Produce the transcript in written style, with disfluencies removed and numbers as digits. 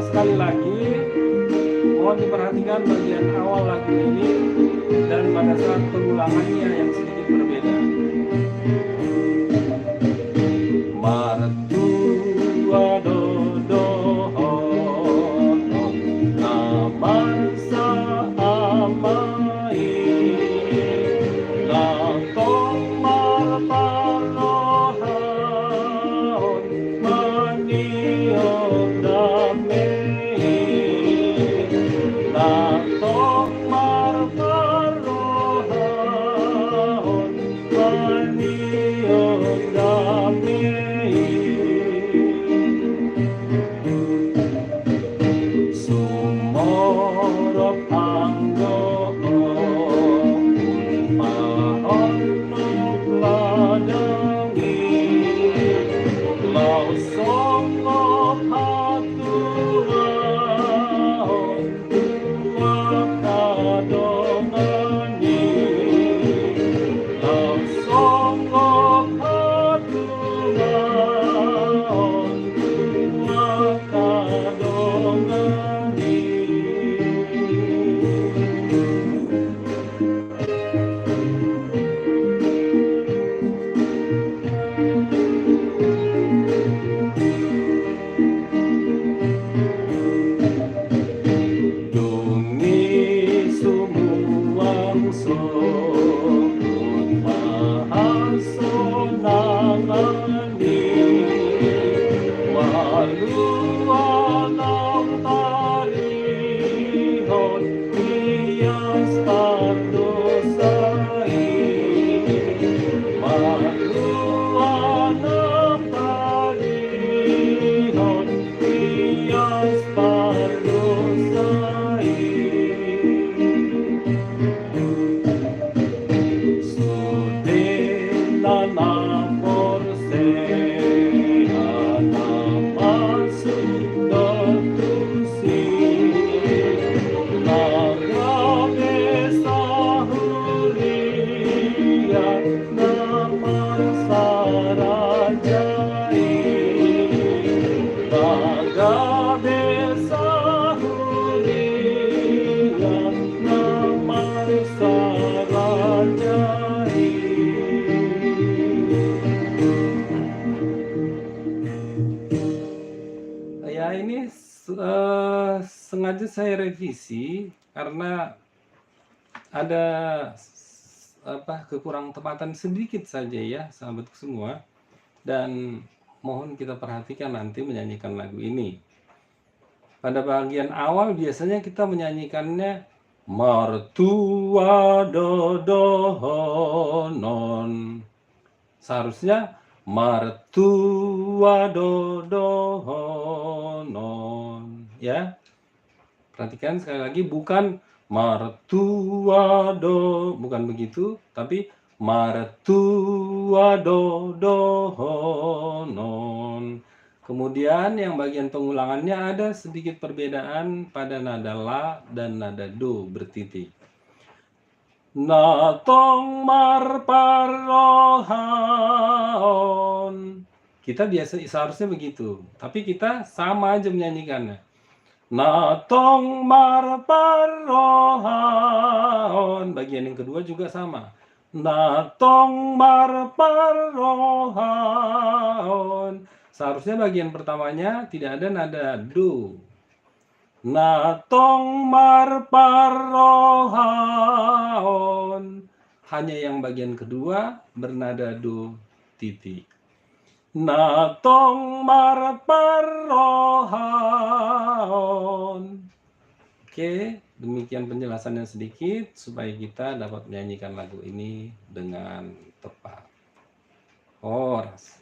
Sekali lagi, mohon diperhatikan bagian awal lagu ini dan pada saat pengulangannya yang sedikit berbeda. Martua dodohon namansa amai latong marparohon maniom dame latong marparohon saya revisi karena ada kekurang tepatan sedikit saja ya sahabatku semua, dan mohon kita perhatikan nanti menyanyikan lagu ini. Pada bagian awal biasanya kita menyanyikannya mertua dodohonon. Seharusnya mertua dodohonon ya. Perhatikan sekali lagi, bukan mertua bukan begitu, tapi mertua dodohonon. Kemudian yang bagian pengulangannya ada sedikit perbedaan pada nada la dan nada do bertitik. Natong marparohaon. Kita seharusnya begitu, tapi kita sama aja menyanyikannya. Natong marparohaon. Bagian yang kedua juga sama. Natong marparohaon. Seharusnya bagian pertamanya tidak ada nada do. Natong marparohaon. Hanya yang bagian kedua bernada do titik. Natong marparohaon. Oke, demikian penjelasannya sedikit supaya kita dapat menyanyikan lagu ini dengan tepat. Horas.